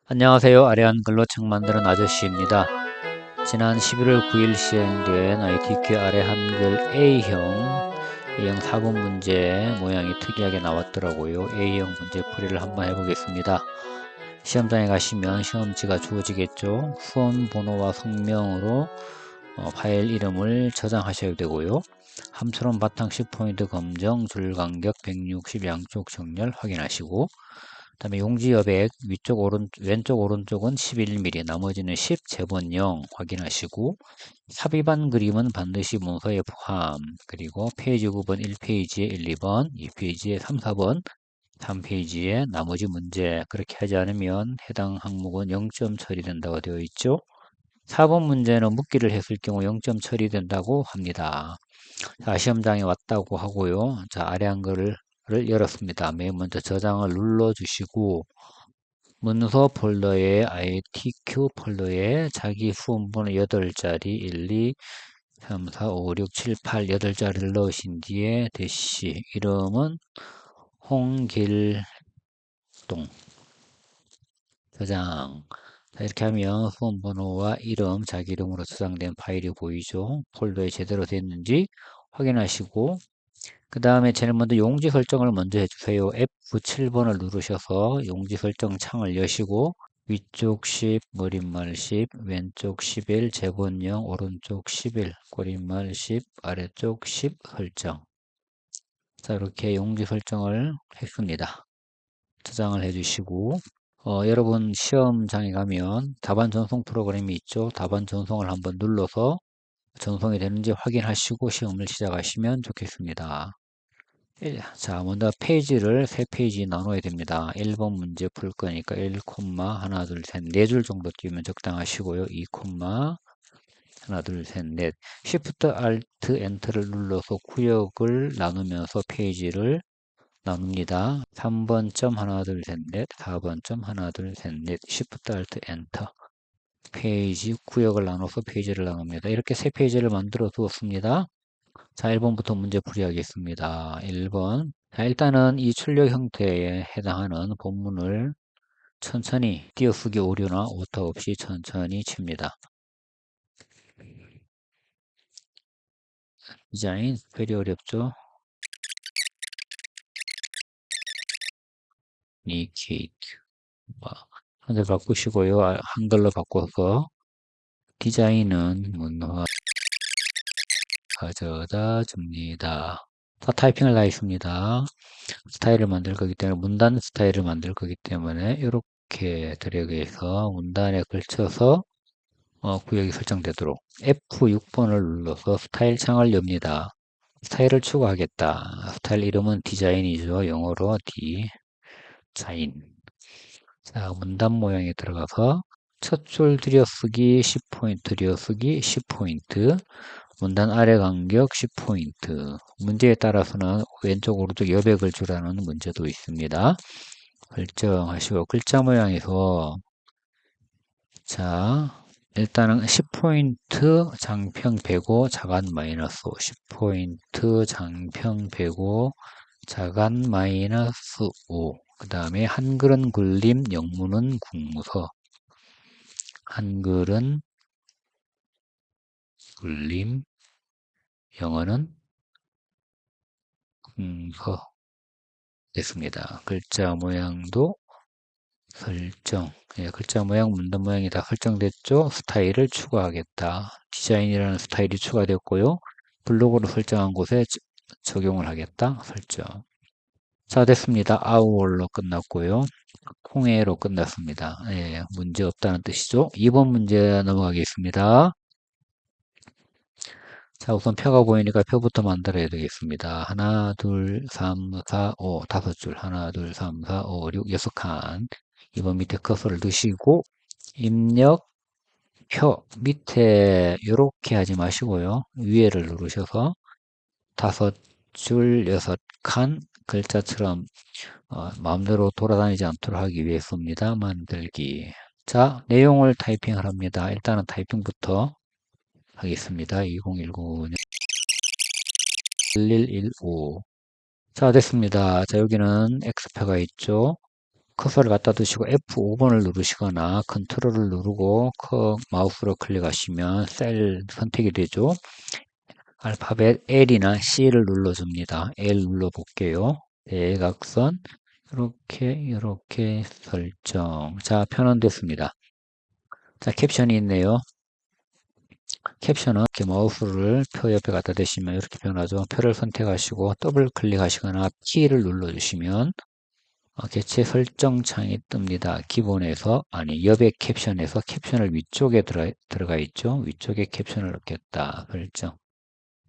안녕하세요. 아래한 글로 책 만드는 아저씨입니다. 지난 11월 9일 시행된 ITQ 아래 한글 A형 4번 문제 모양이 특이하게 나왔더라고요. A형 문제 풀이를 한번 해보겠습니다. 시험장에 가시면 시험지가 주어지겠죠. 후원 번호와 성명으로 파일 이름을 저장하셔야 되고요. 함수론 바탕 10포인트 검정, 줄 간격 160 양쪽 정렬 확인하시고, 그다음에 용지 여백 왼쪽 오른쪽은 11mm, 나머지는 10 제본 0 확인하시고, 삽입한 그림은 반드시 문서에 포함. 그리고 페이지 9번 1페이지에 1, 2번, 2페이지에 3, 4번, 3페이지에 나머지 문제. 그렇게 하지 않으면 해당 항목은 0점 처리된다고 되어 있죠. 4번 문제는 묻기를 했을 경우 0점 처리된다고 합니다. 자, 시험장에 왔다고 하고요. 자, 아래 한글을 열었습니다. 맨 먼저 저장을 눌러주시고, 문서 폴더에 ITQ 폴더에 자기 후원번호 8자리 1, 2, 3, 4, 5, 6, 7, 8 8자리를 넣으신 뒤에 대시 이름은 홍길동 저장. 자, 이렇게 하면 후원번호와 이름, 자기 이름으로 저장된 파일이 보이죠. 폴더에 제대로 됐는지 확인하시고, 그 다음에 제일 먼저 용지 설정을 먼저 해주세요. F7번을 누르셔서 용지 설정 창을 여시고, 위쪽 10, 머릿말 10, 왼쪽 11, 제본형, 오른쪽 11, 꼬릿말 10, 아래쪽 10 설정. 자, 이렇게 용지 설정을 했습니다. 저장을 해주시고, 여러분 시험장에 가면 답안 전송 프로그램이 있죠. 답안 전송을 한번 눌러서 전송이 되는지 확인하시고 시험을 시작하시면 좋겠습니다. 자, 먼저 페이지를 세 페이지 나눠야 됩니다. 1번 문제 풀 거니까 1, 하나, 둘, 셋, 네 줄 정도 띄우면 적당하시고요. 2, 하나, 둘, 셋, 넷. Shift, Alt, Enter를 눌러서 구역을 나누면서 페이지를 나눕니다. 3번 점 하나, 둘, 셋, 넷. 4번 점 하나, 둘, 셋, 넷. Shift, Alt, Enter. 페이지 구역을 나눠서 페이지를 나눕니다. 이렇게 세 페이지를 만들어 두었습니다. 자, 1번부터 문제 풀이하겠습니다. 1번. 자, 일단은 이 출력 형태에 해당하는 본문을 천천히 띄어쓰기 오류나 오타 없이 천천히 칩니다. 디자인, very 어렵죠? 니케이트. 현재 바꾸시고요. 한글로 바꿔서 디자인은 문화 가져다 줍니다. 다 타이핑을 다 했습니다. 스타일을 만들 거기 때문에 문단 스타일을 만들 거기 때문에 이렇게 드래그해서 문단에 걸쳐서 구역이 설정되도록 F6번을 눌러서 스타일 창을 엽니다. 스타일을 추가하겠다. 스타일 이름은 디자인이죠. 영어로 디자인. 자, 문단 모양에 들어가서 첫 줄 들여쓰기 10포인트, 들여쓰기 10포인트, 문단 아래 간격 10포인트. 문제에 따라서는 왼쪽 오른쪽 여백을 주라는 문제도 있습니다. 설정하시고 글자 모양에서 자, 일단은 10포인트 장평 105 자간 마이너스 5, 10포인트 장평 105 자간 마이너스 5. 그 다음에 한글은 굴림, 영문은 국무서. 한글은 굴림, 영어는 국무서 됐습니다. 글자 모양도 설정. 예, 글자 모양, 문단 모양이 다 설정됐죠? 스타일을 추가하겠다. 디자인이라는 스타일이 추가됐고요. 블록으로 설정한 곳에 적용을 하겠다. 설정. 자, 됐습니다. 아우얼로 끝났고요. 콩에로 끝났습니다. 예, 문제 없다는 뜻이죠. 2번 문제 넘어가겠습니다. 자, 우선 표가 보이니까 표부터 만들어야 되겠습니다. 하나, 둘, 3, 4, 5, 다섯 줄. 하나, 둘, 3, 4, 5, 6, 6칸. 2번 밑에 커서를 두시고, 입력, 표 밑에 이렇게 하지 마시고요. 위에를 누르셔서 다섯 줄, 6칸 글자처럼 마음대로 돌아다니지 않도록 하기 위해서입니다. 만들기. 자, 내용을 타이핑을 합니다. 일단은 타이핑부터 하겠습니다. 2019년 1115. 자, 됐습니다. 자, 여기는 X표가 있죠. 커서를 갖다 두시고 F5번을 누르시거나 컨트롤을 누르고 마우스로 클릭하시면 셀 선택이 되죠. 알파벳 L이나 C를 눌러줍니다. L 눌러볼게요. 대각선 이렇게 설정. 자, 편원됐습니다. 자, 캡션이 있네요. 캡션은 이렇게 마우스를 표 옆에 갖다 대시면 이렇게 변하죠. 표를 선택하시고 더블 클릭하시거나 P를 눌러주시면 개체 설정 창이 뜹니다. 기본에서 여백 캡션에서 캡션을 위쪽에 들어가 있죠. 위쪽에 캡션을 넣겠다. 설정.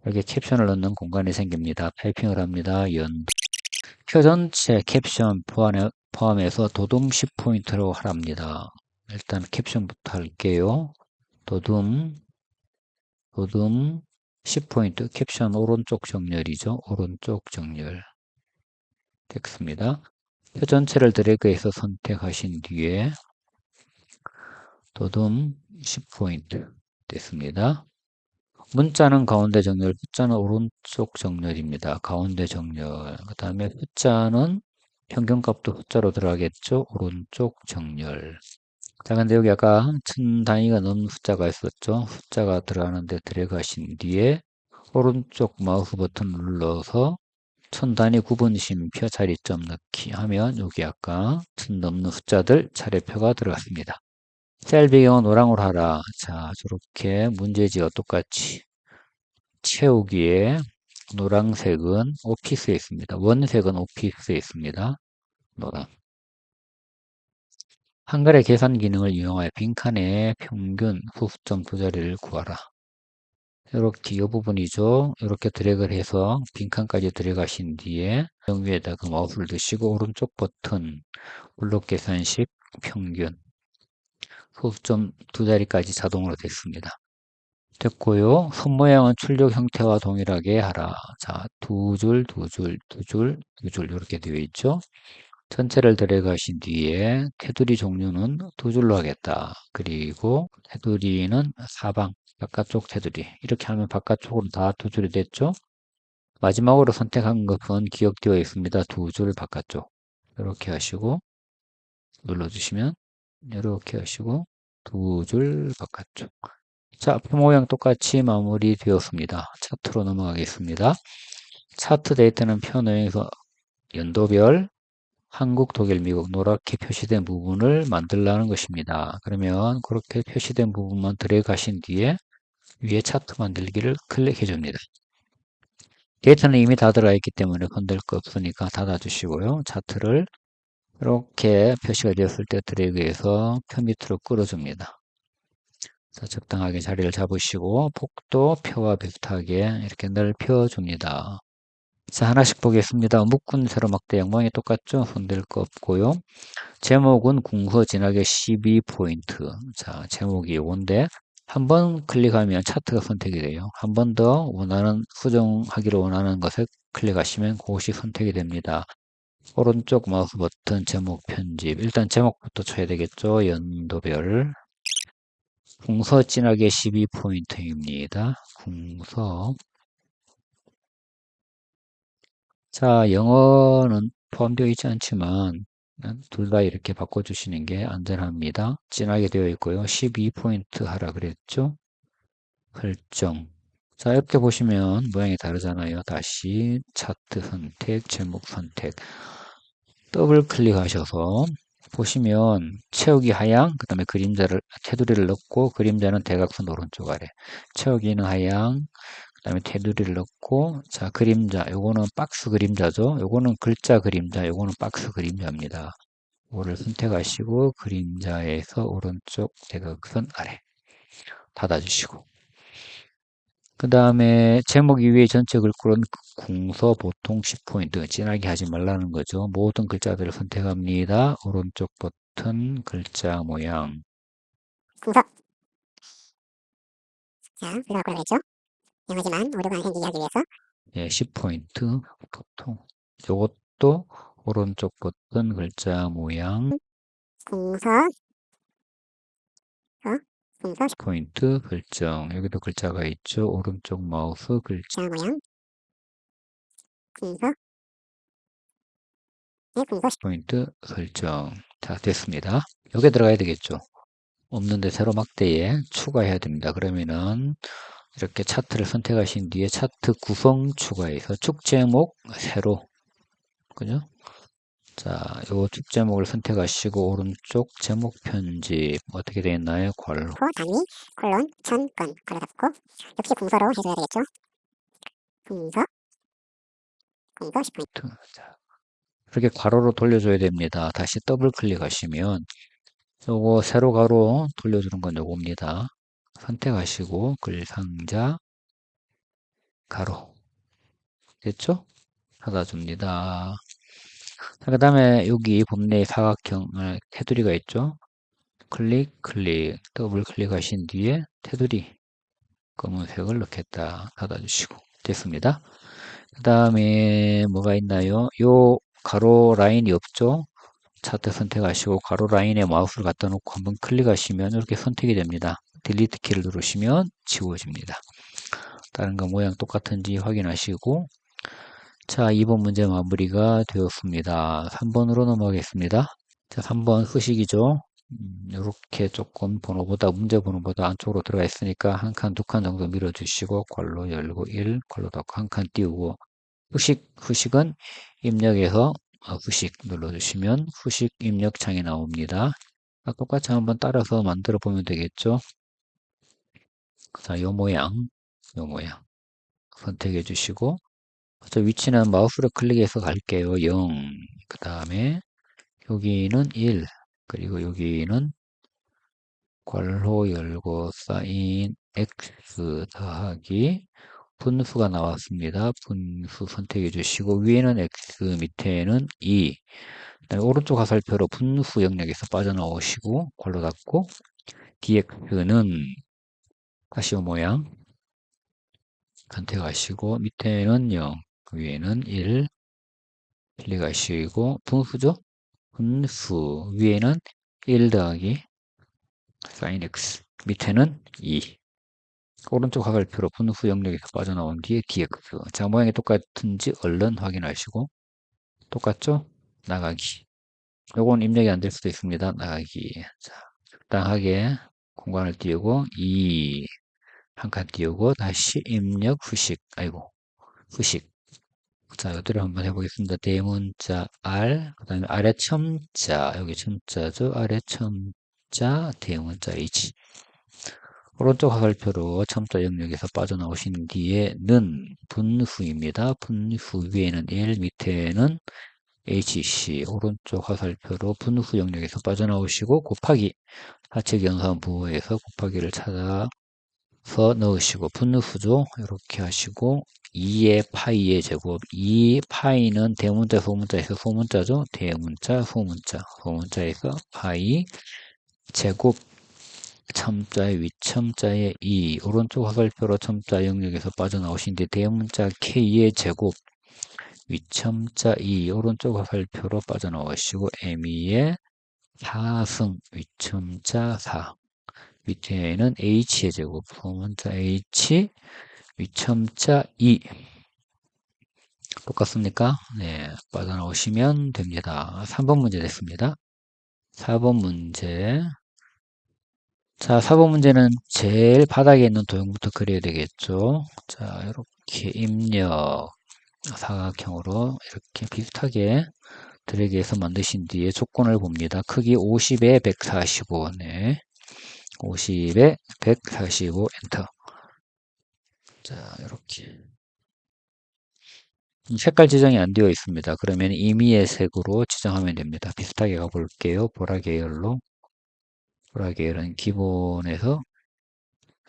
여기 캡션을 넣는 공간이 생깁니다. 타이핑을 합니다. 표 전체 캡션 포함해서 도둠 10포인트로 하랍니다. 일단 캡션부터 할게요. 도둠 10포인트. 캡션 오른쪽 정렬이죠. 오른쪽 정렬. 텍스트입니다. 표 전체를 드래그해서 선택하신 뒤에 도둠 10포인트 됐습니다. 문자는 가운데 정렬, 숫자는 오른쪽 정렬입니다. 가운데 정렬. 그 다음에 숫자는 평균값도 숫자로 들어가겠죠. 오른쪽 정렬. 자, 근데 여기 아까 1000단위가 넘는 숫자가 있었죠. 숫자가 들어가는데 드래그 하신 뒤에 오른쪽 마우스 버튼 눌러서 1000단위 구분심표 자리점 넣기 하면 여기 아까 1000 넘는 숫자들 차례표가 들어갔습니다. 셀 배경은 노랑으로 하라. 자, 저렇게 문제지와 똑같이 채우기에 노란색은 오피스에 있습니다. 원색은 오피스에 있습니다. 노랑. 한글의 계산 기능을 이용하여 빈칸의 평균 후수점 두 자리를 구하라. 이렇게 이 부분이죠. 이렇게 드래그를 해서 빈칸까지 들어가신 뒤에 위에다 그 마우스를 드시고 오른쪽 버튼 블록 계산식 평균 후수점 두 자리까지 자동으로 됐습니다. 됐고요. 손 모양은 출력 형태와 동일하게 하라. 자, 두 줄, 두 줄, 두 줄, 두 줄 이렇게 되어 있죠. 전체를 드래그하신 뒤에 테두리 종류는 두 줄로 하겠다. 그리고 테두리는 사방, 바깥쪽 테두리. 이렇게 하면 바깥쪽으로 다 두 줄이 됐죠. 마지막으로 선택한 것은 기억되어 있습니다. 두 줄 바깥쪽. 이렇게 하시고 눌러주시면 이렇게 하시고 두 줄 바깥쪽. 자, 표 모양 똑같이 마무리 되었습니다. 차트로 넘어가겠습니다. 차트 데이터는 표 내에서 연도별 한국, 독일, 미국 노랗게 표시된 부분을 만들라는 것입니다. 그러면 그렇게 표시된 부분만 드래그 하신 뒤에 위에 차트 만들기를 클릭해 줍니다. 데이터는 이미 다 들어가 있기 때문에 건들 거 없으니까 닫아 주시고요. 차트를 이렇게 표시가 되었을 때 드래그해서 표 밑으로 끌어줍니다. 자, 적당하게 자리를 잡으시고 폭도 표와 비슷하게 이렇게 넓혀줍니다. 자, 하나씩 보겠습니다. 묶은 세로막대 양모양이 똑같죠? 손댈 거 없고요. 제목은 궁서 진하게 12포인트. 자, 제목이 요건데 한 번 클릭하면 차트가 선택이 돼요. 한 번 더 수정하기로 원하는 것을 클릭하시면 그것이 선택이 됩니다. 오른쪽 마우스 버튼 제목 편집. 일단 제목부터 쳐야 되겠죠? 연도별. 궁서 진하게 12포인트입니다. 궁서. 자, 영어는 포함되어 있지 않지만 둘 다 이렇게 바꿔주시는 게 안전합니다. 진하게 되어 있고요. 12포인트 하라 그랬죠? 설정. 자, 이렇게 보시면 모양이 다르잖아요. 다시 차트 선택, 제목 선택. 더블 클릭하셔서 보시면 채우기 하향, 그 다음에 테두리를 넣고 그림자는 대각선 오른쪽 아래. 채우기는 하향, 그 다음에 테두리를 넣고, 자, 그림자. 요거는 박스 그림자죠. 요거는 글자 그림자, 요거는 박스 그림자입니다. 이거를 선택하시고, 그림자에서 오른쪽 대각선 아래. 닫아주시고. 그 다음에 제목 이외의 전체 글꼴은 궁서 보통 10포인트. 진하게 하지 말라는 거죠. 모든 글자들을 선택합니다. 오른쪽 버튼 글자 모양. 궁서. 자, 글자가 골라냈죠? 하지만 오류가 생기기 위해서 예, 10포인트 보통. 요것도 오른쪽 버튼 글자 모양. 궁서. 궁서 10포인트 설정. 여기도 글자가 있죠. 오른쪽 마우스 글자 모양. 궁서 공고 포인트 설정. 자, 됐습니다. 여기에 들어가야 되겠죠. 없는데 세로 막대에 추가해야 됩니다. 그러면은 이렇게 차트를 선택하신 뒤에 차트 구성 추가해서 축 제목 세로, 그죠? 자, 요 축 제목을 선택하시고 오른쪽 제목 편집 어떻게 되어 있나요? 괄호. 단위 콜론 1000건 괄호 닫고 역시 공서로 해줘야 되겠죠. 공서 10포인트. 자, 이렇게 괄호로 돌려줘야 됩니다. 다시 더블 클릭하시면 요거 세로 가로 돌려주는 건 요겁니다. 선택하시고 글 상자 가로 됐죠? 닫아줍니다. 그 다음에 여기 봄내 사각형 테두리가 있죠? 클릭 더블 클릭하신 뒤에 테두리 검은색을 넣겠다 닫아주시고 됐습니다. 그 다음에 뭐가 있나요? 요 가로 라인이 없죠? 차트 선택하시고 가로 라인에 마우스를 갖다 놓고 한번 클릭하시면 이렇게 선택이 됩니다. 딜리트 키를 누르시면 지워집니다. 다른 거 모양 똑같은지 확인하시고 자, 2번 문제 마무리가 되었습니다. 3번으로 넘어가겠습니다. 자, 3번 수식이죠. 이렇게 조금 문제 번호보다 안쪽으로 들어가 있으니까 한 칸, 두 칸 정도 밀어주시고 괄호 열고 1, 괄호 닫고 한 칸 띄우고 후식은 입력해서 후식 눌러주시면 후식 입력 창이 나옵니다. 똑같이 한번 따라서 만들어 보면 되겠죠. 자, 요 모양 선택해 주시고 저 위치는 마우스로 클릭해서 갈게요. 0, 그 다음에 여기는 1, 그리고 여기는 괄호 열고 사인 x 더하기 분수가 나왔습니다. 분수 선택해 주시고 위에는 x 밑에는 2. 그다음에 오른쪽 화살표로 분수 영역에서 빠져나오시고 괄호 닫고 dx는 다시 이 모양 선택하시고 밑에는 0, 위에는 1 클릭하시고 분수죠? 분수 위에는 1 더하기 sin x 밑에는 2 오른쪽 화살표로 분수 영역에서 빠져나온 뒤에 dx 자 모양이 똑같은지 얼른 확인하시고 똑같죠? 나가기 요건 입력이 안 될 수도 있습니다. 나가기 자 적당하게 공간을 띄우고 2 한 칸 띄우고 다시 입력 후식 후식 자 이대로 한번 해보겠습니다. 대문자 R 그 다음에 아래 첨자 여기 첨자죠. 아래 첨자 대문자 H 오른쪽 화살표로 첨자 영역에서 빠져나오신 뒤에는 분수입니다. 분수 위에는 1, 밑에는 HC 오른쪽 화살표로 분수 영역에서 빠져나오시고 곱하기 하측 연산부에서 곱하기를 찾아서 넣으시고 분수죠. 이렇게 하시고 2의 파이의 제곱 2 파이는 대문자 소문자에서 소문자죠. 대문자 소문자에서 파이 제곱 첨자의 위첨자의 2 오른쪽 화살표로 첨자 영역에서 빠져나오신 뒤 대문자 K의 제곱 위첨자 2 오른쪽 화살표로 빠져나오시고 M2의 4승 위첨자 4 밑에는 H의 제곱 소문자 H 위첨자 2 똑같습니까? 네, 빠져나오시면 됩니다. 3번 문제 됐습니다. 4번 문제 자, 4번 문제는 제일 바닥에 있는 도형부터 그려야 되겠죠. 자, 이렇게 입력 사각형으로 이렇게 비슷하게 드래그해서 만드신 뒤에 조건을 봅니다. 크기 50에 145, 네. 50에 145, 엔터. 자, 이렇게. 색깔 지정이 안 되어 있습니다. 그러면 임의의 색으로 지정하면 됩니다. 비슷하게 가볼게요. 보라 계열로. 보라 계열은 기본에서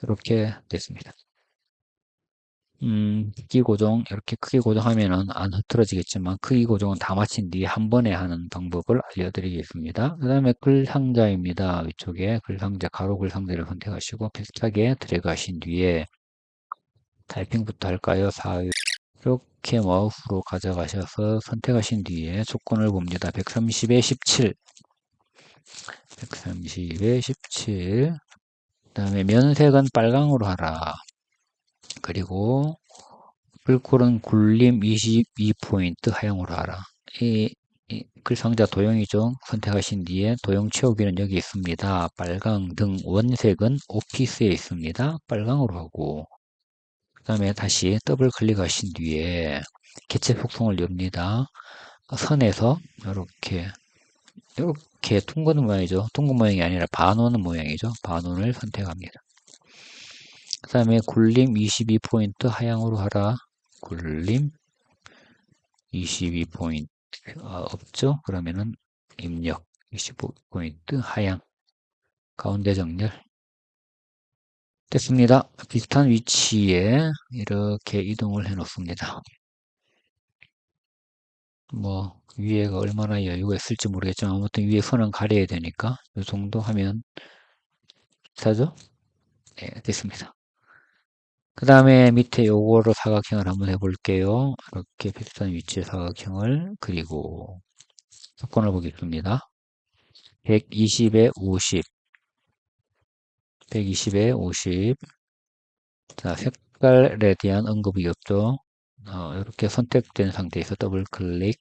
이렇게 됐습니다. 크기 고정, 이렇게 크기 고정하면은 안 흐트러지겠지만 크기 고정은 다 마친 뒤에 한 번에 하는 방법을 알려드리겠습니다. 그 다음에 글 상자입니다. 위쪽에 글 상자, 가로 글 상자를 선택하시고 비슷하게 드래그 하신 뒤에 타이핑부터 할까요? 4위. 이렇게 마우스로 가져가셔서 선택하신 뒤에 조건을 봅니다. 130에 17. 130에 17. 그 다음에 면색은 빨강으로 하라. 그리고 풀콜은 굴림 22포인트 하향으로 하라. 이 글상자 도형이죠. 선택하신 뒤에 도형 채우기는 여기 있습니다. 빨강 등 원색은 오피스에 있습니다. 빨강으로 하고 그 다음에 다시 더블 클릭하신 뒤에 개체 속성을 엽니다. 선에서 이렇게 둥근 모양이죠. 둥근 모양이 아니라 반원 모양이죠. 반원을 선택합니다. 그 다음에 굴림 22포인트 하향으로 하라. 굴림 22포인트 없죠? 그러면은 입력 25포인트 하향 가운데 정렬 됐습니다. 비슷한 위치에 이렇게 이동을 해 놓습니다. 뭐 위에가 얼마나 여유가 있을지 모르겠지만 아무튼 위에 선은 가려야 되니까 이 정도 하면 비슷하죠? 네, 됐습니다. 그 다음에 밑에 요거로 사각형을 한번 해볼게요. 이렇게 비슷한 위치의 사각형을 그리고 조건을 보겠습니다. 120에 50, 120에 50. 자, 색깔에 대한 언급이 없죠. 이렇게 선택된 상태에서 더블 클릭.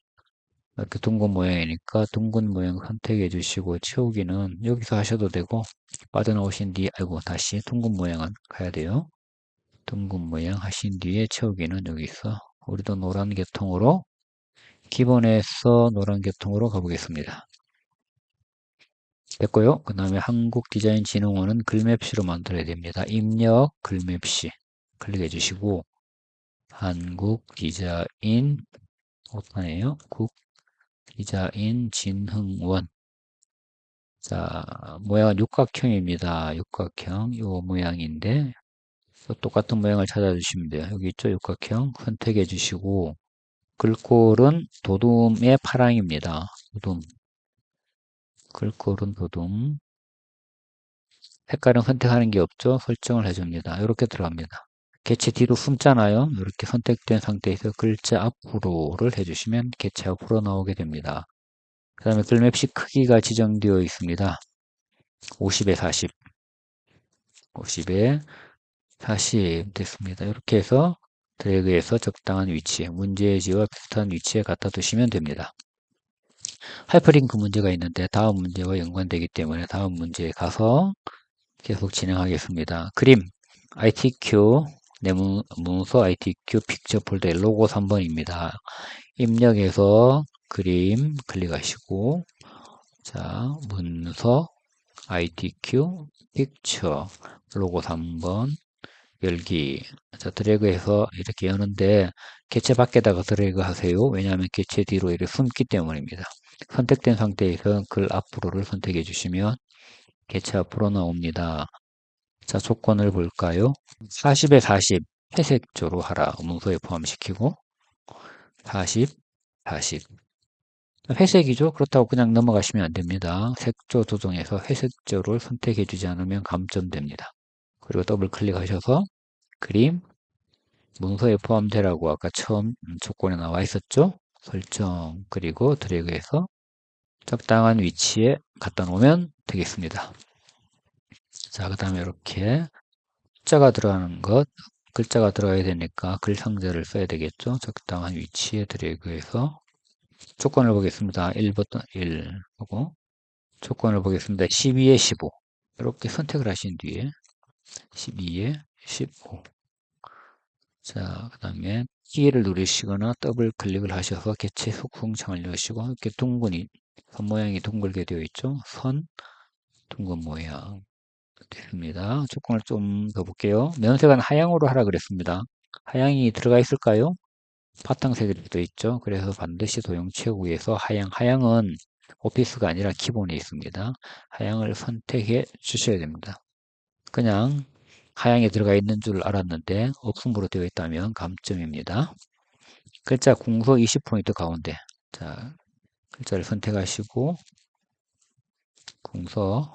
이렇게 둥근 모양이니까 둥근 모양 선택해 주시고 채우기는 여기서 하셔도 되고 빠져나오신 뒤에 아이고 다시 둥근 모양은 가야 돼요. 둥근 모양 하신 뒤에 채우기는 여기서 우리도 노란 계통으로 기본에서 노란 계통으로 가보겠습니다. 됐고요. 그 다음에 한국디자인진흥원은 글맵시로 만들어야 됩니다. 입력 글맵시 클릭해 주시고 한국디자인 오판이에요. 국디자인진흥원 자 모양은 육각형입니다. 육각형 요 모양인데 똑같은 모양을 찾아주시면 돼요. 여기 있죠? 육각형 선택해 주시고 글꼴은 도둠의 파랑입니다. 도둠 글꼴은 도둠 색깔은 선택하는 게 없죠. 설정을 해줍니다. 이렇게 들어갑니다. 개체 뒤로 숨잖아요. 이렇게 선택된 상태에서 글자 앞으로를 해주시면 개체 앞으로 나오게 됩니다. 그 다음에 글맵시 크기가 지정되어 있습니다. 50에 40 50에 40 됐습니다. 이렇게 해서 드래그해서 적당한 위치에 문제지와 비슷한 위치에 갖다 두시면 됩니다. 하이퍼링크 문제가 있는데 다음 문제와 연관되기 때문에 다음 문제에 가서 계속 진행하겠습니다. 그림 ITQ 내 문서 ITQ 픽처 폴더의 로고 3번입니다. 입력해서 그림 클릭하시고 자 문서 ITQ 픽처 로고 3번 열기 자 드래그해서 이렇게 여는데 개체 밖에다가 드래그 하세요. 왜냐하면 개체 뒤로 이렇게 숨기 때문입니다. 선택된 상태에서 글 앞으로를 선택해 주시면 개체 앞으로 나옵니다. 자, 조건을 볼까요? 40에 40 회색조로 하라. 문서에 포함시키고 40, 40 회색이죠? 그렇다고 그냥 넘어가시면 안 됩니다. 색조 조정해서 회색조를 선택해 주지 않으면 감점됩니다. 그리고 더블 클릭하셔서 그림 문서에 포함되라고 아까 처음 조건에 나와 있었죠? 설정 그리고 드래그해서 적당한 위치에 갖다 놓으면 되겠습니다. 자, 그 다음에 이렇게 숫자가 들어가는 것, 글자가 들어가야 되니까 글 상자를 써야 되겠죠? 적당한 위치에 드래그해서 조건을 보겠습니다. 1부터 1 하고 조건을 보겠습니다. 12에 15 이렇게 선택을 하신 뒤에 12에 15 자, 그 다음에 키를 누르시거나 더블 클릭을 하셔서 개체 속성창을 여시고 이렇게 둥근이 선 모양이 둥글게 되어 있죠? 선 둥근 모양 됐습니다. 조건을 좀 더 볼게요. 면색은 하향으로 하라 그랬습니다. 하향이 들어가 있을까요? 바탕색이 또 있죠. 그래서 반드시 도형 채우기에서 하향은 오피스가 아니라 기본에 있습니다. 하향을 선택해 주셔야 됩니다. 그냥 하향에 들어가 있는 줄 알았는데 없음으로 되어 있다면 감점입니다. 글자 궁서 20포인트 가운데 자 글자를 선택하시고 궁서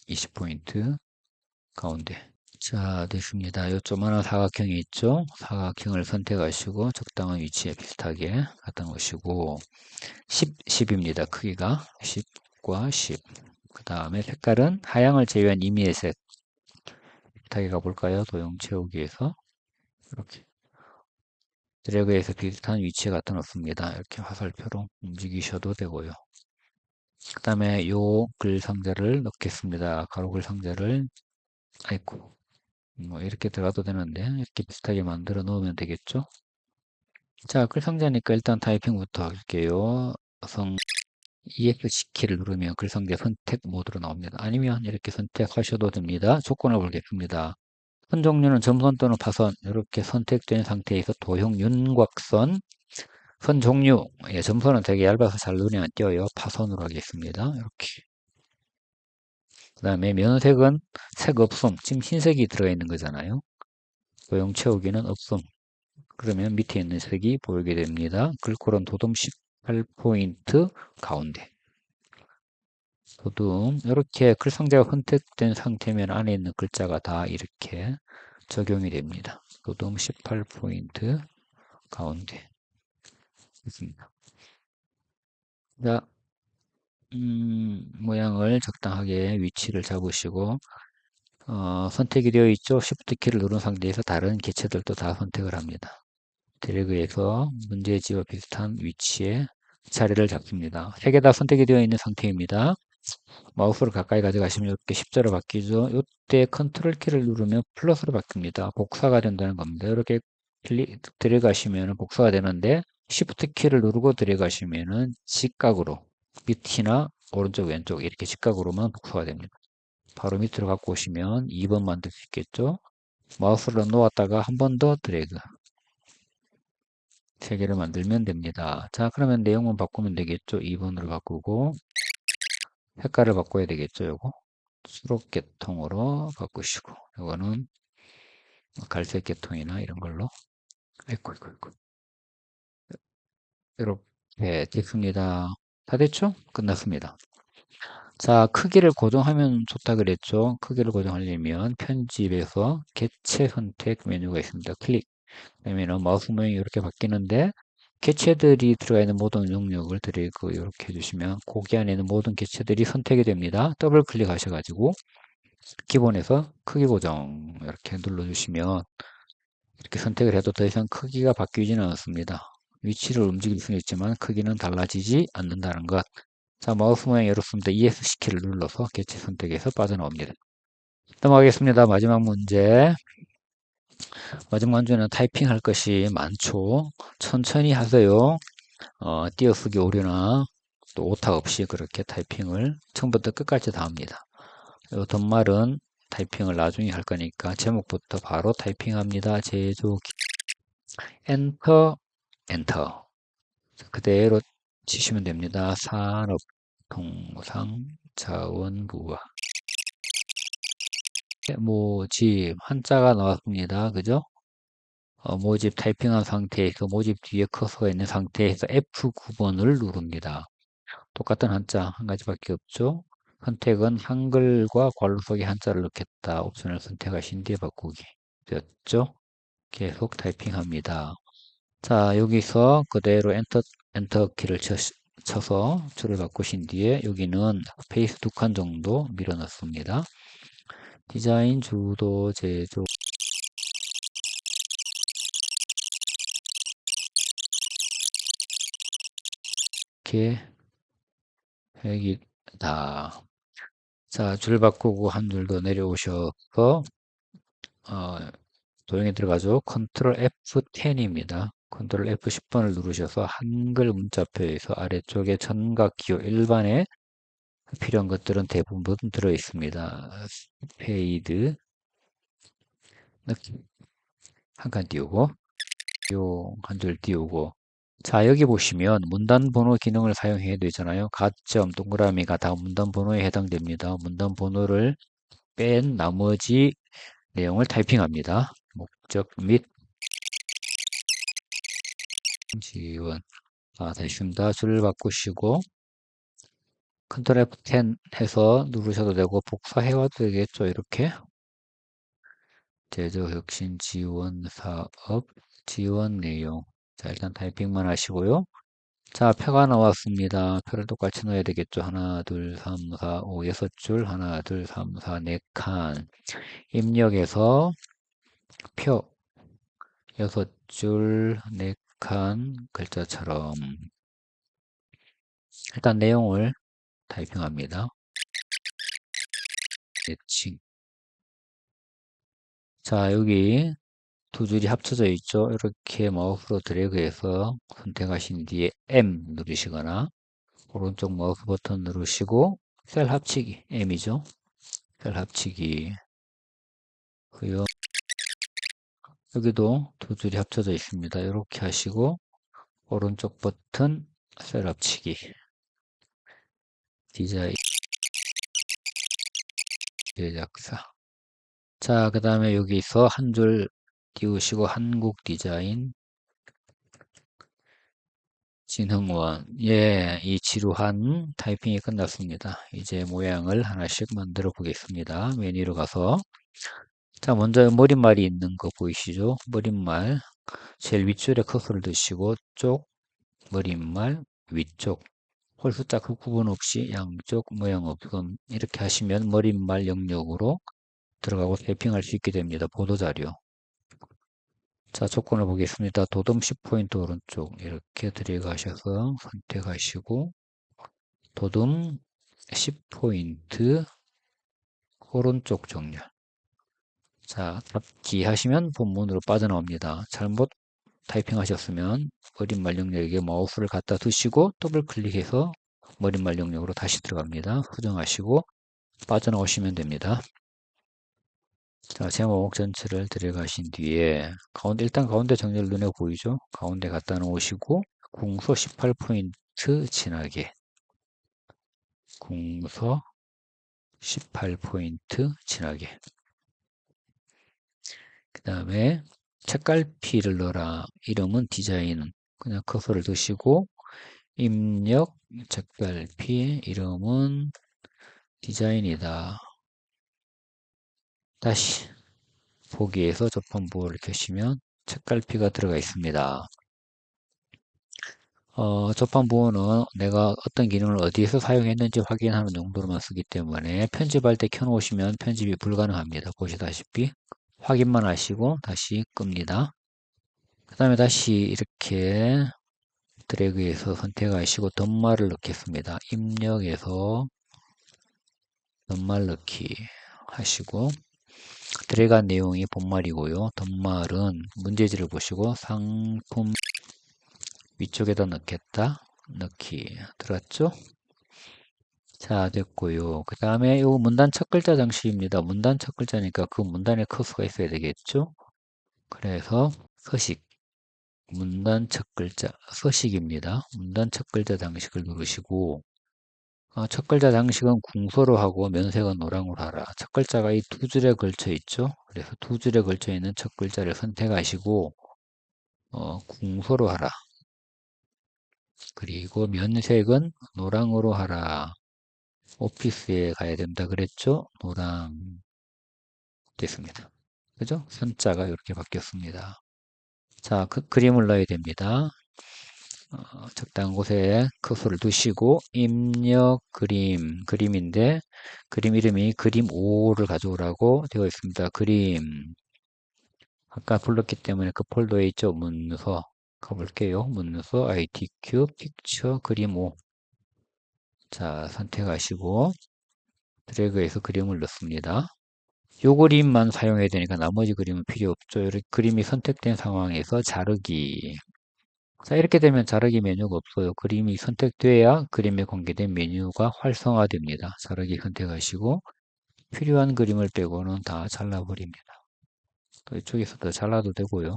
20포인트 가운데 자 됐습니다. 요 조만한 사각형이 있죠. 사각형을 선택하시고 적당한 위치에 비슷하게 갖다 놓으시고 10입니다. 크기가 10과 10 그 다음에 색깔은 하향을 제외한 임의의 색 비슷하게 가볼까요? 도형 채우기에서 이렇게 드래그해서 비슷한 위치에 갖다 놓습니다. 이렇게 화살표로 움직이셔도 되고요. 그 다음에 요 글 상자를 넣겠습니다. 가로 글 상자를, 아이고, 뭐 이렇게 들어가도 되는데 이렇게 비슷하게 만들어 놓으면 되겠죠. 자, 글 상자니까 일단 타이핑부터 할게요. 성 ESC 키를 누르면 글 상자 선택 모드로 나옵니다. 아니면 이렇게 선택하셔도 됩니다. 조건을 보겠습니다. 선 종류는 점선 또는 파선 이렇게 선택된 상태에서 도형 윤곽선 선 종류, 예, 점선은 되게 얇아서 잘 눈에 안 띄어요. 파선으로 하겠습니다. 이렇게. 그 다음에 면색은 색 없음. 지금 흰색이 들어가 있는 거잖아요. 도형 채우기는 없음. 그러면 밑에 있는 색이 보이게 됩니다. 글꼴은 도둠 18포인트 가운데. 도둠. 이렇게 글 상자가 선택된 상태면 안에 있는 글자가 다 이렇게 적용이 됩니다. 도둠 18포인트 가운데. 있습니다. 자, 모양을 적당하게 위치를 잡으시고 선택이 되어 있죠. Shift 키를 누른 상태에서 다른 개체들도 다 선택을 합니다. 드래그해서 문제지와 비슷한 위치에 자리를 잡습니다. 세 개 다 선택이 되어 있는 상태입니다. 마우스를 가까이 가져가시면 이렇게 십자로 바뀌죠. 이때 컨트롤 키를 누르면 플러스로 바뀝니다. 복사가 된다는 겁니다. 이렇게 드래그하시면 복사가 되는데 Shift 키를 누르고 드래그하시면 직각으로 밑이나 오른쪽 왼쪽 이렇게 직각으로만 복사가 됩니다. 바로 밑으로 갖고 오시면 2번 만들 수 있겠죠. 마우스를 놓았다가 한 번 더 드래그 3개를 만들면 됩니다. 자, 그러면 내용만 바꾸면 되겠죠. 2번으로 바꾸고 색깔을 바꿔야 되겠죠. 요거 수록 계통으로 바꾸시고 요거는 갈색 계통이나 이런 걸로 아이고 아이고 아이고 이렇게 됐습니다. 다 됐죠? 끝났습니다. 자, 크기를 고정하면 좋다 그랬죠. 크기를 고정하려면 편집에서 개체 선택 메뉴가 있습니다. 클릭 그러면 마우스 모양이 이렇게 바뀌는데 개체들이 들어가 있는 모든 영역을 드래그 이렇게 해주시면 고기 안에 있는 모든 개체들이 선택이 됩니다. 더블 클릭하셔가지고 기본에서 크기 고정 이렇게 눌러주시면 이렇게 선택을 해도 더 이상 크기가 바뀌지는 않습니다. 위치를 움직일 수는 있지만 크기는 달라지지 않는다는 것. 자, 마우스 모양이 이렇습니다. ESC키를 눌러서 개체 선택에서 빠져나옵니다. 넘어가겠습니다. 마지막 문제. 마지막 문제는 타이핑할 것이 많죠. 천천히 하세요. 띄어쓰기 오류나 또 오타 없이 그렇게 타이핑을 처음부터 끝까지 다 합니다. 덧말은 타이핑을 나중에 할 거니까 제목부터 바로 타이핑합니다. 제조기 엔터 엔터 그대로 치시면 됩니다. 산업통상자원부와 모집 한자가 나왔습니다. 그죠? 모집 타이핑한 상태에서 모집 뒤에 커서가 있는 상태에서 F9번을 누릅니다. 똑같은 한자 한 가지밖에 없죠. 선택은 한글과 괄호 속에 한자를 넣겠다. 옵션을 선택하신 뒤에 바꾸기 되었죠. 계속 타이핑합니다. 자, 여기서 그대로 엔터 키를 쳐서 줄을 바꾸신 뒤에 여기는 스페이스 2칸 정도 밀어넣습니다. 디자인, 주도, 제조 계획이다. 자, 줄 바꾸고 한 줄 더 내려오셔서 도형에 들어가죠. 컨트롤 F10입니다. 컨트롤 F10번을 누르셔서 한글 문자표에서 아래쪽에 전각 기호 일반에 필요한 것들은 대부분 들어 있습니다. 페이드 한 칸 띄우고 요 한 줄 띄우고 자 여기 보시면 문단 번호 기능을 사용해야 되잖아요. 가점 동그라미가 다 문단 번호에 해당됩니다. 문단 번호를 뺀 나머지 내용을 타이핑합니다. 목적 및 지원 됐습니다. 줄을 바꾸시고 컨트롤 F10 해서 누르셔도 되고 복사해와도 되겠죠. 이렇게 제조혁신 지원 사업 지원 내용 자 일단 타이핑만 하시고요. 자 표가 나왔습니다. 표를 똑같이 넣어야 되겠죠. 하나 둘 3 4 5 6줄 하나 둘 3 4 4칸 입력해서 표 6줄 4칸 글자처럼 일단 내용을 타이핑합니다. 매칭. 자, 여기 두 줄이 합쳐져 있죠. 이렇게 마우스로 드래그해서 선택하신 뒤에 M 누르시거나 오른쪽 마우스 버튼 누르시고 셀 합치기 M이죠. 셀 합치기 그요. 여기도 두 줄이 합쳐져 있습니다. 이렇게 하시고 오른쪽 버튼 셀 합치기 디자인 제작사. 자, 그 다음에 여기서 한 줄 띄우시고 한국 디자인 진흥원. 예, 이 지루한 타이핑이 끝났습니다. 이제 모양을 하나씩 만들어 보겠습니다. 메뉴로 가서 자, 먼저 머릿말이 있는 거 보이시죠? 머릿말 제일 윗줄에 커서를 두시고 쪽 머릿말 위쪽 홀수자 그 구분 없이 양쪽 모양 없음 이렇게 하시면 머릿말 영역으로 들어가고 세핑할 수 있게 됩니다. 보도자료. 자, 조건을 보겠습니다. 도둠 10포인트 오른쪽 이렇게 들어가셔서 선택하시고 도둠 10포인트 오른쪽 정렬. 자, 닫기 하시면 본문으로 빠져나옵니다. 잘못 타이핑 하셨으면 머릿말 영역에 마우스를 갖다 두시고 더블 클릭해서 머릿말 영역으로 다시 들어갑니다. 수정하시고 빠져나오시면 됩니다. 자, 제목 전체를 들어가신 뒤에 가운데 일단 가운데 정렬 눈에 보이죠? 가운데 갖다 놓으시고 궁서 18포인트 진하게 궁서 18포인트 진하게 그 다음에 책갈피를 넣어라. 이름은 디자인 그냥 커서를 두시고 입력 책갈피 이름은 디자인이다. 다시 보기에서 접근부호를 켜시면 책갈피가 들어가 있습니다. 접근부호는 내가 어떤 기능을 어디에서 사용했는지 확인하는 용도로만 쓰기 때문에 편집할 때 켜놓으시면 편집이 불가능합니다. 보시다시피 확인만 하시고 다시 끕니다. 그 다음에 다시 이렇게 드래그해서 선택하시고 덧말을 넣겠습니다. 입력에서 덧말 넣기 하시고 드래그한 내용이 본말이고요. 덧말은 문제지를 보시고 상품 위쪽에다 넣겠다. 넣기 들었죠? 자, 됐고요. 그 다음에 이 문단 첫 글자 장식입니다. 문단 첫 글자니까 그 문단에 커서가 있어야 되겠죠? 그래서 서식 문단 첫 글자 서식입니다. 문단 첫 글자 장식을 누르시고 첫 글자 장식은 궁서로 하고 면색은 노랑으로 하라. 첫 글자가 이 두 줄에 걸쳐 있죠. 그래서 두 줄에 걸쳐 있는 첫 글자를 선택하시고 궁서로 하라. 그리고 면색은 노랑으로 하라. 오피스에 가야 된다 그랬죠? 노랑 됐습니다. 그죠? 선자가 이렇게 바뀌었습니다. 자, 그림을 넣어야 됩니다. 적당한 곳에 커서를 두시고 입력 그림인데 그림 이름이 그림 5를 가져오라고 되어 있습니다. 그림 아까 불렀기 때문에 그 폴더에 있죠. 문서 가볼게요. 문서 ITQ 픽처 그림 5 자, 선택하시고 드래그해서 그림을 넣습니다. 요 그림만 사용해야 되니까 나머지 그림은 필요 없죠. 이렇게 그림이 선택된 상황에서 자르기 자, 이렇게 되면 자르기 메뉴가 없어요. 그림이 선택돼야 그림에 공개된 메뉴가 활성화됩니다. 자르기 선택하시고 필요한 그림을 빼고는 다 잘라버립니다. 또 이쪽에서도 잘라도 되고요.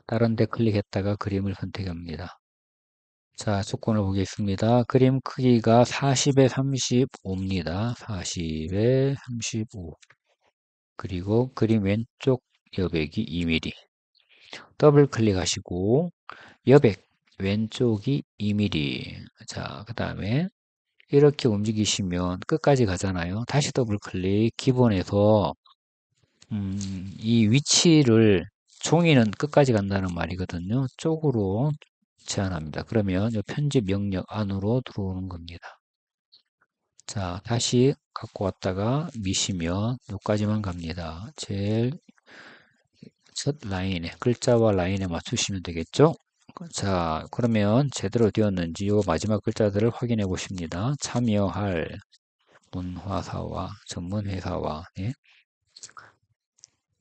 다른 데 클릭했다가 그림을 선택합니다. 자, 조건을 보겠습니다. 그림 크기가 40에 35입니다. 40에 35. 그리고 그림 왼쪽 여백이 2mm. 더블 클릭하시고 여백 왼쪽이 2mm. 자, 그 다음에 이렇게 움직이시면 끝까지 가잖아요. 다시 더블 클릭. 기본에서 이 위치를 종이는 끝까지 간다는 말이거든요. 쪽으로 제한합니다. 그러면 이 편집 명령 안으로 들어오는 겁니다. 자, 다시 갖고 왔다가 미시면 여기까지만 갑니다. 제일 첫 라인에, 글자와 라인에 맞추시면 되겠죠? 자, 그러면 제대로 되었는지 요 마지막 글자들을 확인해 보십니다. 참여할 문화사와 전문회사와 예.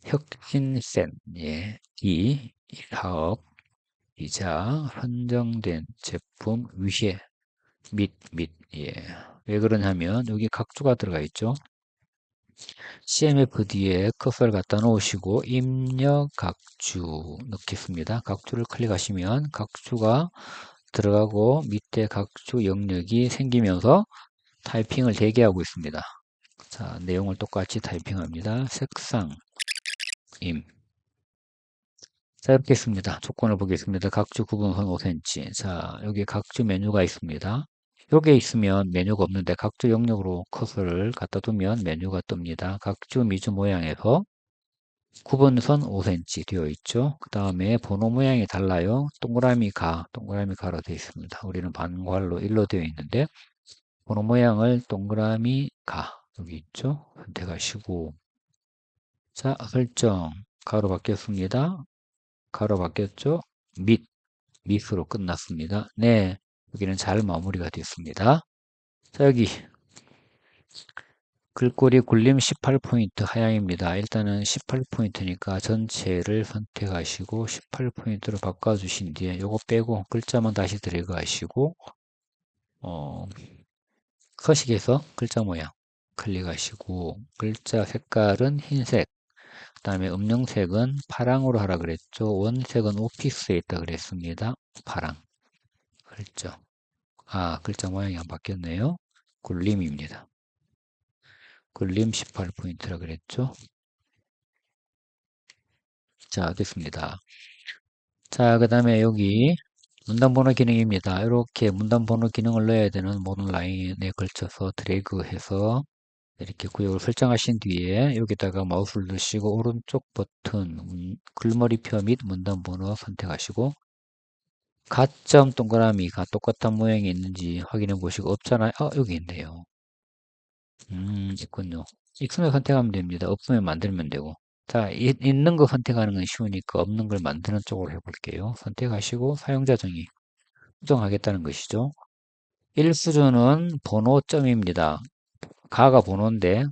혁신센 예. 이 사업 이자 선정된 제품 위에 및 예. 왜 그러냐면 여기 각주가 들어가 있죠. CMF 뒤에 커서를 갖다 놓으시고 입력 각주 넣겠습니다. 각주를 클릭하시면 각주가 들어가고 밑에 각주 영역이 생기면서 타이핑을 대기하고 있습니다. 자, 내용을 똑같이 타이핑합니다. 색상, 임. 자, 이렇게 있습니다. 조건을 보겠습니다. 각주 구분선 5cm. 자, 여기 각주 메뉴가 있습니다. 여기에 있으면 메뉴가 없는데 각주 영역으로 커서를 갖다 두면 메뉴가 뜹니다. 각주 미주 모양에서 구분선 5cm 되어 있죠. 그 다음에 번호 모양이 달라요. 동그라미 가로 되어 있습니다. 우리는 반괄로 1로 되어 있는데 번호 모양을 동그라미 가 여기 있죠. 선택하시고 자 설정 가로 바뀌었습니다. 가로 바뀌었죠. 밑으로 끝났습니다. 네, 여기는 잘 마무리가 됐습니다. 자 여기 글꼴이 굴림 18포인트 하향입니다. 일단은 18포인트니까 전체를 선택하시고 18포인트로 바꿔주신 뒤에 요거 빼고 글자만 다시 드래그 하시고 서식에서 글자 모양 클릭하시고 글자 색깔은 흰색 그 다음에 음영색은 파랑으로 하라 그랬죠. 원색은 오피스에 있다 그랬습니다. 파랑 설정 글자 모양이 안 바뀌었네요. 굴림입니다. 굴림 18포인트라 그랬죠. 자, 됐습니다. 자, 그 다음에 여기 문단번호 기능입니다. 이렇게 문단번호 기능을 넣어야 되는 모든 라인에 걸쳐서 드래그해서 이렇게 구역을 설정하신 뒤에 여기다가 마우스를 누르시고 오른쪽 버튼 글머리표 및 문단번호 선택하시고 가점 동그라미가 똑같은 모양이 있는지 확인해 보시고 없잖아요. 여기 있네요. 있군요. 있으면 선택하면 됩니다. 없으면 만들면 되고. 자, 있는 거 선택하는 건 쉬우니까 없는 걸 만드는 쪽으로 해볼게요. 선택하시고 사용자 정의 수정하겠다는 것이죠. 1수준은 번호점입니다. 가가 번호인데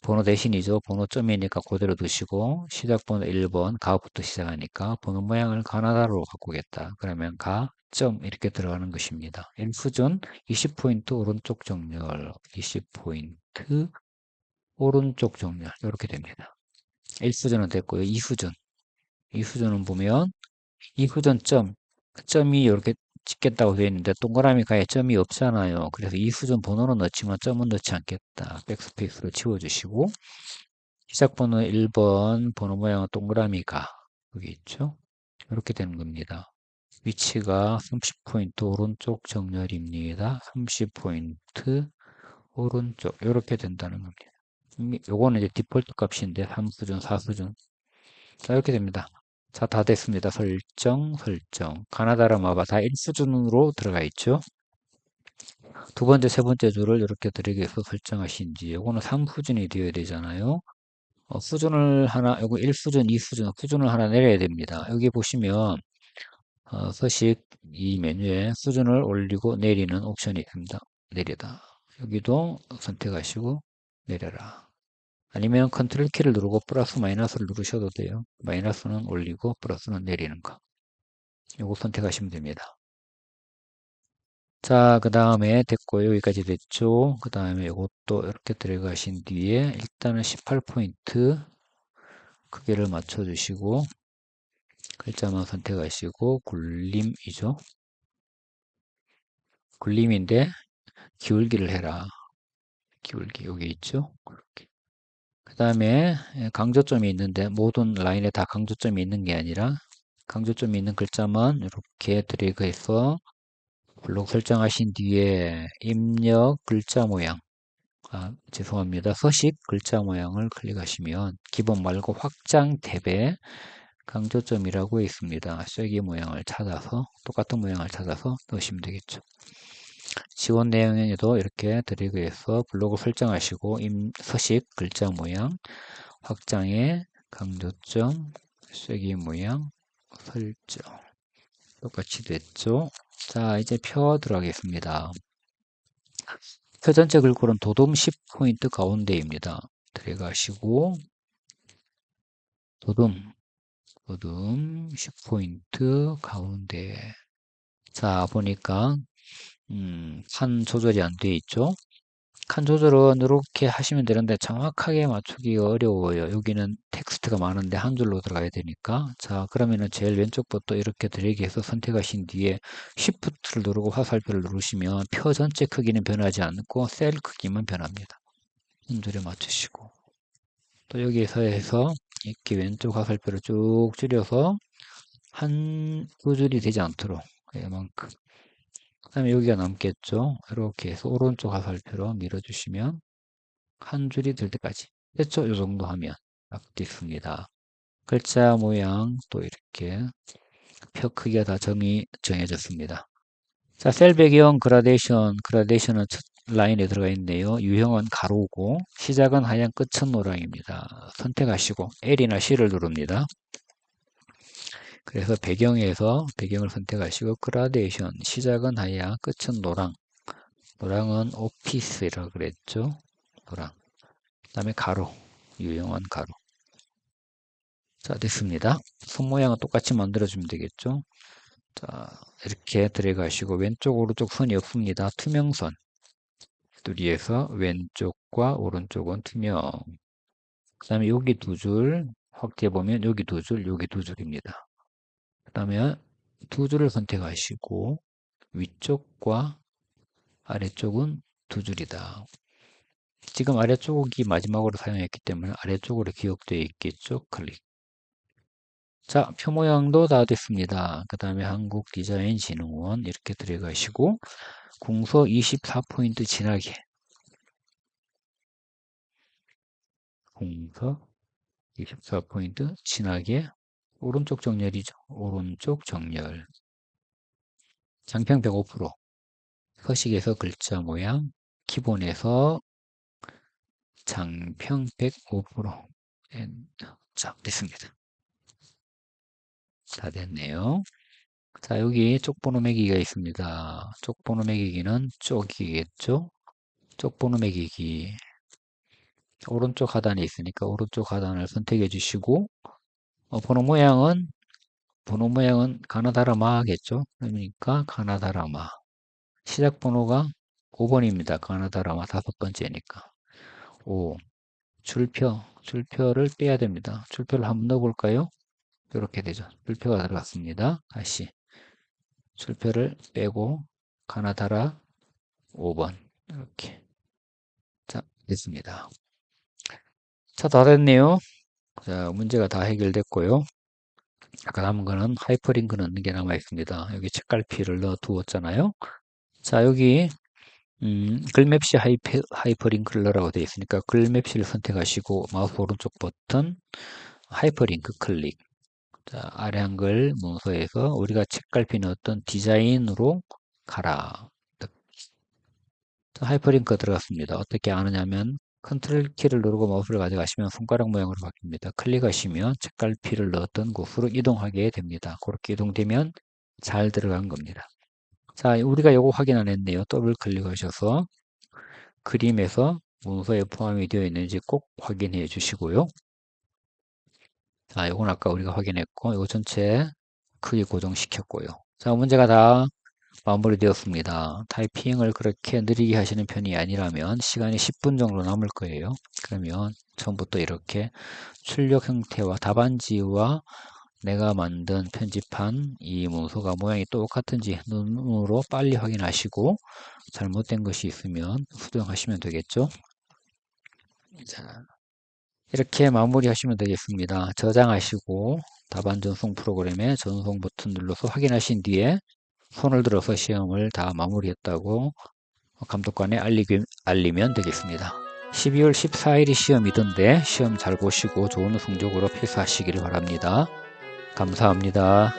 번호 대신이죠. 번호점이니까 그대로 두시고 시작번호 1번 가부터 시작하니까 번호 모양을 가나다로 바꾸겠다. 그러면 가점 이렇게 들어가는 것입니다. 1수준 20포인트 오른쪽 정렬 20포인트 오른쪽 정렬 이렇게 됩니다. 1수준은 됐고요. 2수준은 보면 2수준 점이 이렇게 찍겠다고 되어 있는데 동그라미 가에 점이 없잖아요. 그래서 2수준 번호는 넣지만 점은 넣지 않겠다. 백스페이스로 치워주시고 시작번호 1번 번호 모양은 동그라미 가 여기 있죠. 이렇게 되는 겁니다. 위치가 30포인트 오른쪽 정렬입니다. 30포인트 오른쪽 이렇게 된다는 겁니다. 요거는 이제 디폴트 값인데 3수준, 4수준 자 이렇게 됩니다. 자 다 됐습니다. 설정 가나다라 마바 다 1수준으로 들어가 있죠. 두 번째, 세 번째 줄을 이렇게 드래그해서 설정하신 뒤 요거는 3수준이 되어야 되잖아요. 수준을 하나, 요거 1수준, 2수준, 수준을 하나 내려야 됩니다. 여기 보시면 서식 이 메뉴에 수준을 올리고 내리는 옵션이 있습니다. 내리다. 여기도 선택하시고 내려라. 아니면 컨트롤 키를 누르고 플러스 마이너스를 누르셔도 돼요. 마이너스는 올리고 플러스는 내리는 거. 요거 선택하시면 됩니다. 자, 그 다음에 됐고 여기까지 됐죠. 그 다음에 이것도 이렇게 들어가신 뒤에 일단은 18포인트 크기를 맞춰주시고 글자만 선택하시고 굴림이죠. 굴림인데 기울기를 해라. 기울기 여기 있죠. 그 다음에 강조점이 있는데 모든 라인에 다 강조점이 있는 게 아니라 강조점이 있는 글자만 이렇게 드래그해서 블록 설정하신 뒤에 입력 글자 모양 죄송합니다. 서식 글자 모양을 클릭하시면 기본 말고 확장 탭에 강조점이라고 있습니다. 쐐기 모양을 찾아서 똑같은 모양을 찾아서 넣으시면 되겠죠. 지원 내용에도 이렇게 드래그해서 블록을 설정하시고 서식 글자 모양 확장의 강조점 쐐기 모양 설정. 똑같이 됐죠? 자, 이제 표 들어가겠습니다. 표 전체 글꼴은 도둠 10포인트 가운데입니다. 들어가시고, 도둠 10포인트 가운데. 자, 보니까, 칸 조절이 안 돼 있죠? 칸 조절은 이렇게 하시면 되는데 정확하게 맞추기가 어려워요. 여기는 텍스트가 많은데 한 줄로 들어가야 되니까. 자, 그러면은 제일 왼쪽부터 이렇게 드래그해서 선택하신 뒤에 Shift를 누르고 화살표를 누르시면 표 전체 크기는 변하지 않고 셀 크기만 변합니다. 한 줄에 맞추시고. 또 여기에서 해서 이렇게 왼쪽 화살표를 쭉 줄여서 두 줄이 되지 않도록 이만큼. 그 다음에 여기가 남겠죠. 이렇게 해서 오른쪽 화살표로 밀어주시면 한 줄이 될 때까지. 됐죠? 이 정도 하면 딱 됐습니다. 글자 모양 또 이렇게 표 크기가 다 정해졌습니다. 자, 셀 배경 그라데이션은 첫 라인에 들어가 있네요. 유형은 가로고 시작은 하얀 끝은 노랑입니다. 선택하시고 L이나 C를 누릅니다. 그래서 배경을 선택하시고 그라데이션 시작은 하얀 끝은 노랑. 노랑은 오피스라고 그랬죠. 노랑. 그 다음에 가로 유형은 가로. 자, 됐습니다. 손 모양은 똑같이 만들어주면 되겠죠. 자, 이렇게 들어가시고 왼쪽 오른쪽 선이 없습니다. 투명선 두리에서 왼쪽과 오른쪽은 투명. 그 다음에 여기 두 줄 확대해 보면 여기 두 줄, 여기 두 줄입니다. 그 다음에 두 줄을 선택하시고 위쪽과 아래쪽은 두 줄이다. 지금 아래쪽이 마지막으로 사용했기 때문에 아래쪽으로 기억되어 있겠죠. 클릭. 자, 표 모양도 다 됐습니다. 그 다음에 한국디자인진흥원 이렇게 들어가시고 궁서 24포인트 진하게 궁서 24포인트 진하게 오른쪽 정렬이죠. 오른쪽 정렬 장평 105% 서식에서 글자 모양 기본에서 장평 105% 자, 됐습니다. 다 됐네요. 자, 여기 쪽번호 매기기가 있습니다. 쪽번호 매기기는 쪽이겠죠? 쪽번호 매기기. 오른쪽 하단에 있으니까 오른쪽 하단을 선택해 주시고, 번호 모양은 가나다라마겠죠? 그러니까 가나다라마. 시작 번호가 5번입니다. 가나다라마 다섯 번째니까. 5. 줄표를 빼야 됩니다. 줄표를 한번 넣어볼까요? 이렇게 되죠. 줄표가 들어갔습니다. 다시. 줄표를 빼고 가나다라 5번 이렇게 자 됐습니다. 자, 다 됐네요. 자, 문제가 다 해결됐고요. 아까 남은 거는 하이퍼링크 넣는 게 남아 있습니다. 여기 책갈피를 넣어 두었잖아요. 자, 여기 글맵시 하이퍼링크를 넣으라고 되어 있으니까 글맵시를 선택하시고 마우스 오른쪽 버튼 하이퍼링크 클릭. 자, 아래 한글 문서에서 우리가 책갈피 넣었던 디자인으로 가라. 자, 하이퍼링크가 들어갔습니다. 어떻게 아느냐면 컨트롤 키를 누르고 마우스를 가져가시면 손가락 모양으로 바뀝니다. 클릭하시면 책갈피를 넣었던 곳으로 이동하게 됩니다. 그렇게 이동되면 잘 들어간 겁니다. 자, 우리가 요거 확인 안 했네요. 더블 클릭하셔서 그림에서 문서에 포함이 되어 있는지 꼭 확인해 주시고요. 자, 요건 아까 우리가 확인했고, 요거 전체 크기 고정시켰고요. 자, 문제가 다 마무리되었습니다. 타이핑을 그렇게 느리게 하시는 편이 아니라면 시간이 10분 정도 남을 거예요. 그러면 처음부터 이렇게 출력 형태와 답안지와 내가 만든 편집한 이 문서가 모양이 똑같은지 눈으로 빨리 확인하시고 잘못된 것이 있으면 수정하시면 되겠죠. 자, 이렇게 마무리 하시면 되겠습니다. 저장하시고 답안 전송 프로그램에 전송 버튼 눌러서 확인하신 뒤에 손을 들어서 시험을 다 마무리했다고 감독관에 알리면 되겠습니다. 12월 14일이 시험이던데 시험 잘 보시고 좋은 성적으로 패스하시기를 바랍니다. 감사합니다.